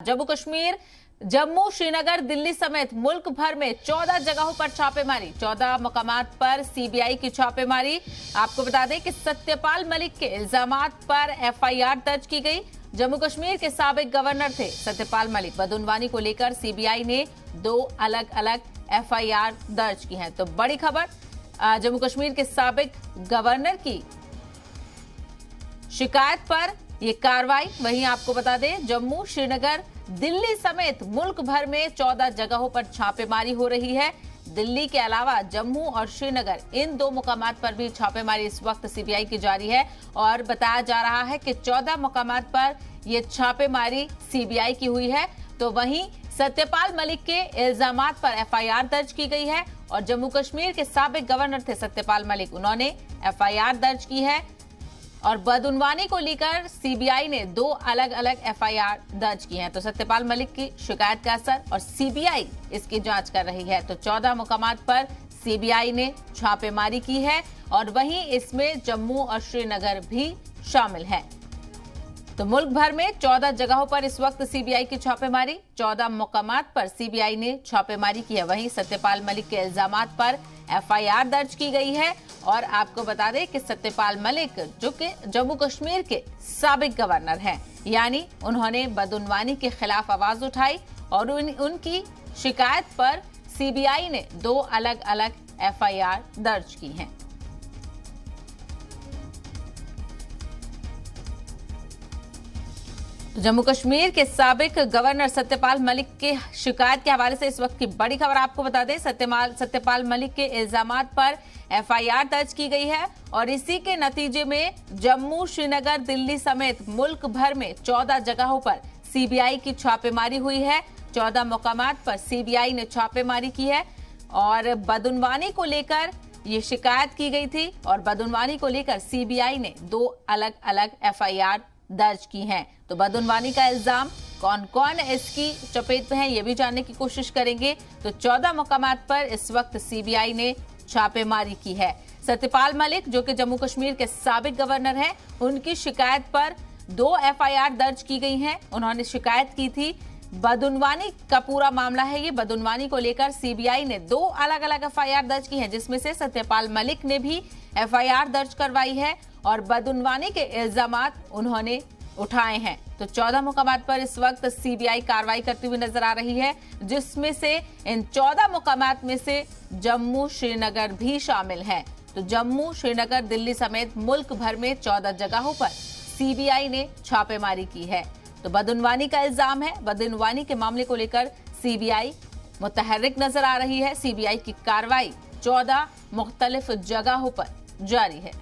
जम्मू कश्मीर, जम्मू, श्रीनगर, दिल्ली समेत मुल्क भर में 14 जगहों पर छापेमारी, 14 मकामात पर सीबीआई की छापेमारी। आपको बता दें कि सत्यपाल मलिक के इल्जामात पर एफआईआर दर्ज की गई। जम्मू कश्मीर के साबिक गवर्नर थे सत्यपाल मलिक। बदनवानी को लेकर सीबीआई ने 2 अलग अलग एफआईआर दर्ज की है। तो बड़ी खबर, जम्मू कश्मीर के साबिक गवर्नर की शिकायत पर ये कार्रवाई। वहीं आपको बता दें, जम्मू, श्रीनगर, दिल्ली समेत मुल्क भर में 14 जगहों पर छापेमारी हो रही है। दिल्ली के अलावा जम्मू और श्रीनगर, इन 2 मुकामात पर भी छापेमारी इस वक्त सीबीआई की जारी है और बताया जा रहा है कि 14 मुकामात पर ये छापेमारी सीबीआई की हुई है। तो वहीं सत्यपाल मलिक के इल्जामात पर एफआईआर दर्ज की गई है और जम्मू कश्मीर के साबिक गवर्नर थे सत्यपाल मलिक, उन्होंने एफआईआर दर्ज की है और बदनवानी को लेकर सीबीआई ने 2 अलग अलग एफआईआर दर्ज की हैं। तो सत्यपाल मलिक की शिकायत का असर और सीबीआई इसकी जांच कर रही है। तो 14 मुकामात पर सीबीआई ने छापेमारी की है और वहीं इसमें जम्मू और श्रीनगर भी शामिल है। तो मुल्क भर में 14 जगहों पर इस वक्त सीबीआई की छापेमारी, 14 मुकामात पर सीबीआई ने छापेमारी की है। वहीं सत्यपाल मलिक के इल्जामात पर एफआईआर दर्ज की गई है और आपको बता दें कि सत्यपाल मलिक जो कि जम्मू कश्मीर के साबिक गवर्नर हैं, यानी उन्होंने बदनवानी के खिलाफ आवाज उठाई और उनकी शिकायत पर सीबीआई ने 2 अलग अलग एफआईआर दर्ज की हैं। जम्मू कश्मीर के साबिक गवर्नर सत्यपाल मलिक के शिकायत के हवाले से इस वक्त की बड़ी खबर आपको बता दें। सत्यपाल मलिक के इल्जामात पर एफआईआर दर्ज की गई है और इसी के नतीजे में जम्मू, श्रीनगर, दिल्ली समेत मुल्क भर में 14 जगहों पर सीबीआई की छापेमारी हुई है। 14 मुकामात पर सीबीआई ने छापेमारी की है और बदनवानी को लेकर ये शिकायत की गई थी और बदनवानी को लेकर सीबीआई ने 2 अलग अलग एफआईआर दर्ज की हैं। तो बदनवानी का इल्जाम, कौन कौन इसकी चपेट में है, ये भी जानने की कोशिश करेंगे। तो 14 मुकामात पर इस वक्त सीबीआई ने छापेमारी की है। सत्यपाल मलिक जो कि जम्मू कश्मीर के साबिक गवर्नर हैं, उनकी शिकायत पर 2 एफआईआर दर्ज की गई हैं। उन्होंने शिकायत की थी, बदनवानी का पूरा मामला है ये। बदनवानी को लेकर सीबीआई ने 2 अलग अलग एफआईआर दर्ज की हैं, जिसमें से सत्यपाल मलिक ने भी एफआईआर दर्ज करवाई है और बदनवानी के इल्जामात उन्होंने उठाए हैं। तो 14 मुकामात पर इस वक्त सीबीआई कार्रवाई करती हुई नजर आ रही है, जिसमें से इन 14 मुकामात में से जम्मू, श्रीनगर भी शामिल है। तो जम्मू, श्रीनगर, दिल्ली समेत मुल्क भर में 14 जगहों पर सीबीआई ने छापेमारी की है। तो बदनवानी का इल्जाम है, बदनवानी के मामले को लेकर सीबीआई मुतहर्रिक नजर आ रही है। सीबीआई की कार्रवाई 14 मुख्तलिफ जगहों पर जारी है।